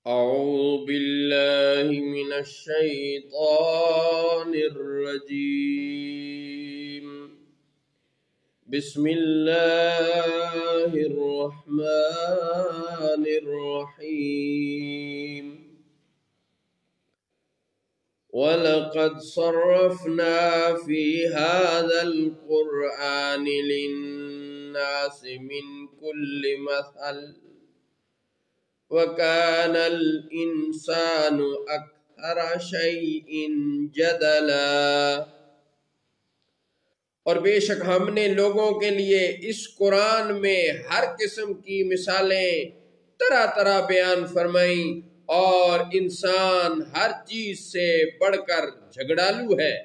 أعوذ بالله من الشيطان الرجيم. بسم الله الرحمن الرحيم. ولقد صرفنا في هذا القرآن للناس من كل مثل وَكَانَ الْإِنسَانُ أَكْثَرَ شَيْءٍ جَدَلًا، اور بے شک ہم نے لوگوں کے لیے اس قرآن میں ہر قسم کی مثالیں طرح طرح بیان فرمائیں، اور انسان ہر چیز سے بڑھ کر جھگڑالو ہے۔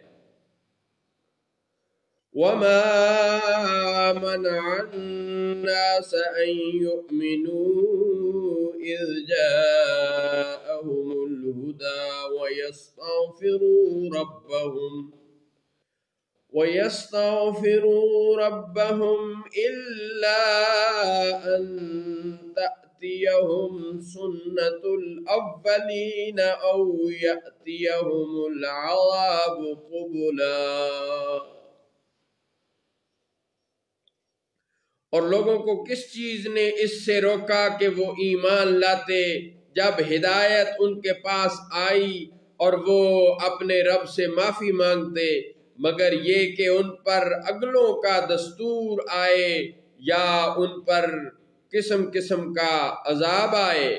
وَمَا مَنَعَ النَّاسَ أَن يُؤْمِنُوا إِذْ جَاءَهُمُ الْهُدَى وَيَسْتَغْفِرُوا رَبَّهُمْ إِلَّا أَن تَأْتِيَهُمْ سُنَّةُ الْأَوَّلِينَ أَوْ يَأْتِيَهُمُ الْعَذَابُ قُبُلًا۔ اور لوگوں کو کس چیز نے اس سے روکا کہ وہ ایمان لاتے جب ہدایت ان کے پاس آئی اور وہ اپنے رب سے معافی مانگتے، مگر یہ کہ ان پر اگلوں کا دستور آئے یا ان پر قسم قسم کا عذاب آئے۔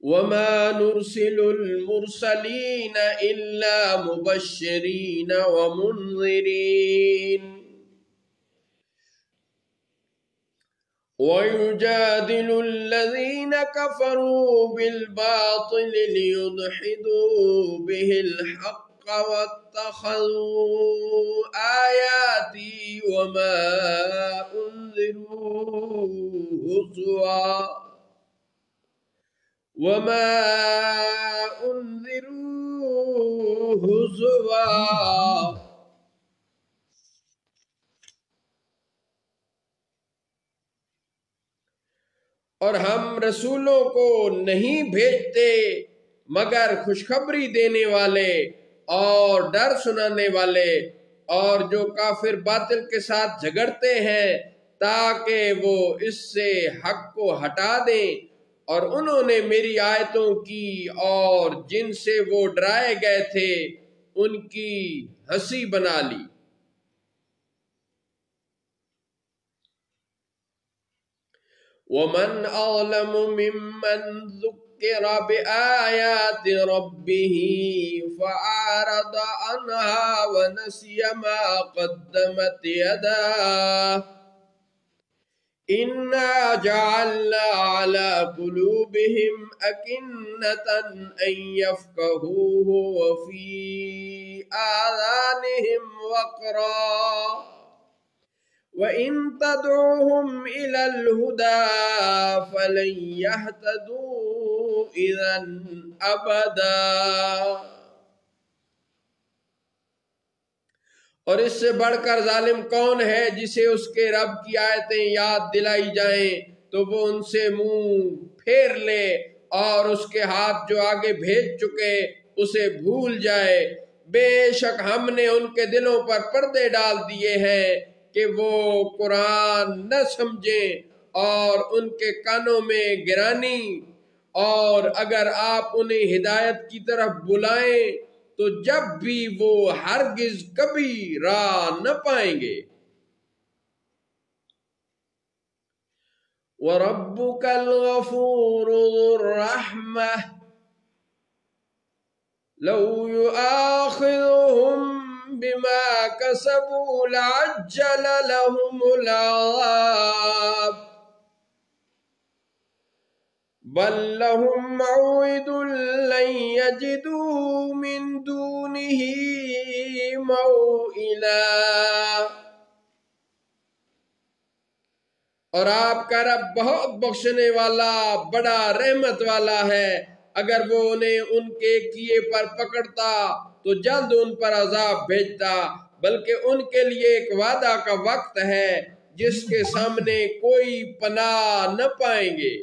وَمَا نُرْسِلُ الْمُرْسَلِينَ إِلَّا مُبَشِّرِينَ وَمُنذِرِينَ وَيُجَادِلُ الَّذِينَ كَفَرُوا بِالْبَاطِلِ لِيُدْحِضُوا بِهِ الْحَقَّ وَاتَّخَذُوا آيَاتِي وَمَا أُنذِرُوا هُزُوًا۔ اور ہم رسولوں کو نہیں بھیجتے مگر خوشخبری دینے والے اور ڈر سنانے والے، اور جو کافر باطل کے ساتھ جھگڑتے ہیں تاکہ وہ اس سے حق کو ہٹا دیں، اور انہوں نے میری آیتوں کی اور جن سے وہ ڈرائے گئے تھے ان کی ہنسی بنا لی۔ وَمَنْ أَظْلَمُ مِمَّنْ ذُكِّرَ بِآيَاتِ رَبِّهِ فَأَعْرَضَ عَنْهَا وَنَسِيَ مَا قَدَّمَتْ يَدَاهُ إِنَّا جَعَلْنَا عَلَى قُلُوبِهِمْ أَكِنَّةً أَن يَفْقَهُوهُ وَفِي آذَانِهِمْ وَقْرًا وَإِن تَدْعُوهُمْ إِلَى الْهُدَى فَلَن يَهْتَدُوا إِذًا أَبَدًا۔ اور اس سے بڑھ کر ظالم کون ہے جسے اس کے رب کی آیتیں یاد دلائی جائیں تو وہ ان سے منہ پھیر لے، اور اس کے ہاتھ جو آگے بھیج چکے اسے بھول جائے۔ بے شک ہم نے ان کے دلوں پر پردے ڈال دیے ہیں کہ وہ قرآن نہ سمجھیں، اور ان کے کانوں میں گرانی، اور اگر آپ انہیں ہدایت کی طرف بلائیں تو جب بھی وہ ہرگز کبھی راہ نہ پائیں گے۔ وَرَبُّكَ الْغَفُورُ ذُو الرَّحْمَةِ لَوْ يُؤَاخِذُهُم بِمَا كَسَبُوا لَعَجَّلَ لَهُمُ الْعَذَابَ بَل لَّهُم مَّوْعِدٌ لَّن يَجِدُوا مِن دُونِهِ مَوْئِلًا۔ اور آپ کا رب بہت بخشنے والا بڑا رحمت والا ہے، اگر وہ انہیں ان کے کیے پر پکڑتا تو جلد ان پر عذاب بھیجتا، بلکہ ان کے لیے ایک وعدہ کا وقت ہے جس کے سامنے کوئی پناہ نہ پائیں گے،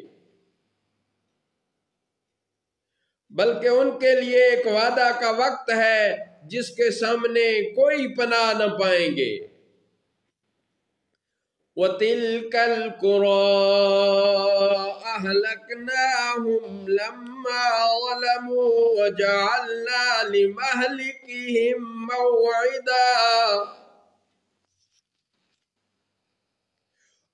بلکہ ان کے لیے ایک وعدہ کا وقت ہے جس کے سامنے کوئی پناہ نہ پائیں گے۔ وَتِلْكَ الْقُرَىٰ أَهْلَكْنَاهُمْ لَمَّا ظَلَمُوا وَجَعَلْنَا لِمَهْلِكِهِمْ مَوْعِدًا۔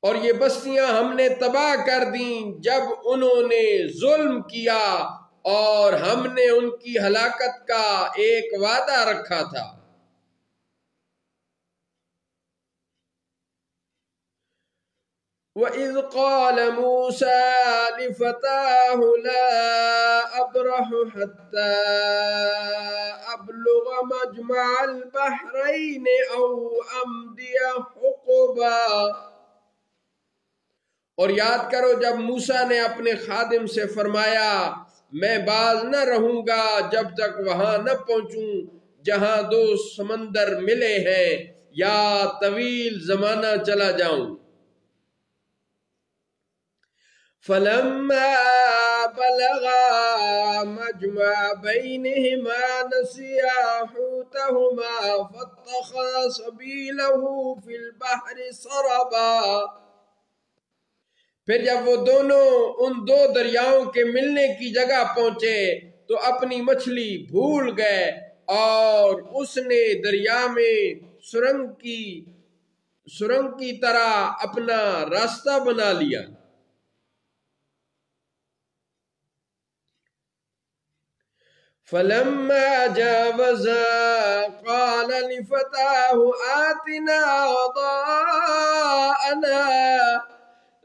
اور یہ بستیاں ہم نے تباہ کر دیں جب انہوں نے ظلم کیا، اور ہم نے ان کی ہلاکت کا ایک وعدہ رکھا تھا۔ وَإِذْ قَالَ مُوسَى لِفَتَاهُ لَا أَبْرَحُ حَتَّى أَبْلُغَ مَجْمَعَ الْبَحْرَيْنِ أَوْ أَمْضِيَ حُقُبًا۔ اور یاد کرو جب موسیٰ نے اپنے خادم سے فرمایا، میں باز نہ رہوں گا جب تک وہاں نہ پہنچوں جہاں دو سمندر ملے ہیں، یا طویل زمانہ چلا جاؤں۔ فَلَمَّا بَلَغَا مَجْمَعَ بَيْنِهِمَا نَسِيَا حُوتَهُمَا فَاتَّخَذَ سَبِيلَهُ فِي الْبَحْرِ سَرَبًا۔ پھر جب وہ دونوں ان دو دریاؤں کے ملنے کی جگہ پہنچے تو اپنی مچھلی بھول گئے، اور اس نے دریا میں سرنگ کی طرح اپنا راستہ بنا لیا۔ فَلَمَّا جَاوَزَا قَالَ لِفَتَاهُ آتِنَا غَدَاءَنَا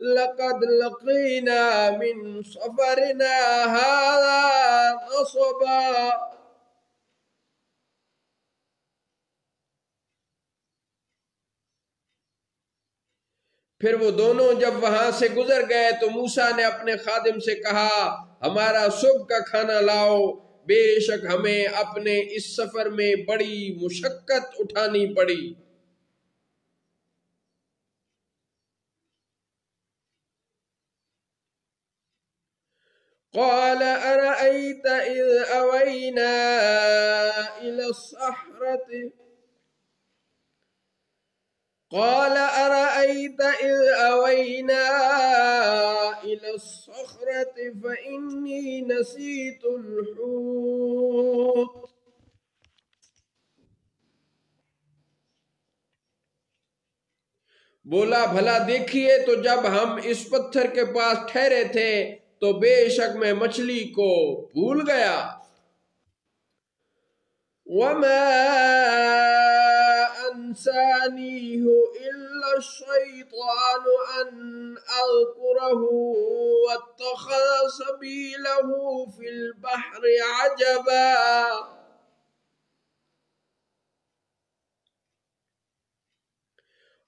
لَقَدْ لَقِينَا مِنْ سَفَرِنَا هَذَا نَصَبًا۔ پھر وہ دونوں جب وہاں سے گزر گئے تو موسیٰ نے اپنے خادم سے کہا، ہمارا صبح کا کھانا لاؤ، بے شک ہمیں اپنے اس سفر میں بڑی مشقت اٹھانی پڑی۔ قال أرأيت إذ أوينا إلى الصخرة فإني نسيت الحوت۔ بولا بھلا دیکھیے تو جب ہم اس پتھر کے پاس ٹھہرے تھے تو بے شک میں مچھلی کو بھول گیا۔ وَمَا أَنْسَانِيهُ إِلَّا الشَّيْطَانُ أَنْ أَذْكُرَهُ وَاتَّخَذَ سَبِيلَهُ فِي الْبَحْرِ عَجَبًا۔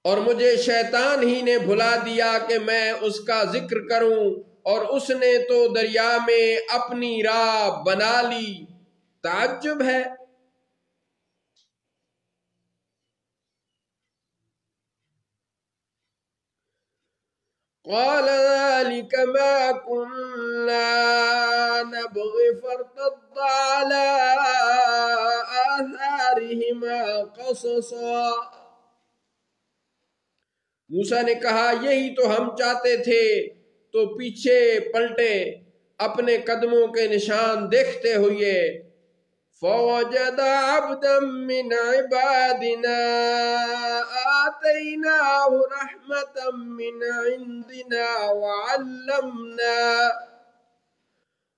اور مجھے شیطان ہی نے بھلا دیا کہ میں اس کا ذکر کروں، اور اس نے تو دریا میں اپنی راہ بنا لی۔ تعجب ہے۔ قال ذلك ما كنا نبغي فارتد على آثارهما قصصا۔ موسیٰ نے کہا یہی تو ہم چاہتے تھے، تو پیچھے پلٹے اپنے قدموں کے نشان دیکھتے ہوئے۔ فوجد عبدا من عبادنا آتيناه رحمة من عندنا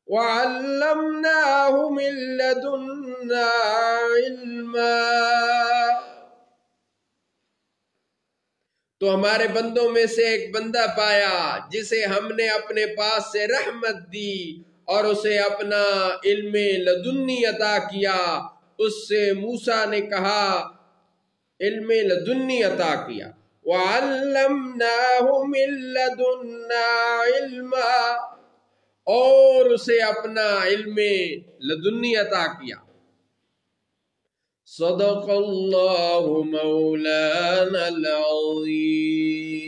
وعلمناه من لدنا علما۔ تو ہمارے بندوں میں سے ایک بندہ پایا جسے ہم نے اپنے پاس سے رحمت دی، اور اسے اپنا علم لدنی عطا کیا۔ اس سے موسیٰ نے کہا علم لدنی عطا کیا۔ وَعَلَّمْنَاهُ مِن لَدُنَّا عِلْمًا، اور اسے اپنا علم لدنی عطا کیا۔ صدق اللہ مولانا العظیم۔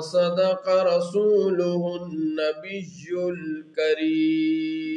وصدق رسوله النبي الكريم.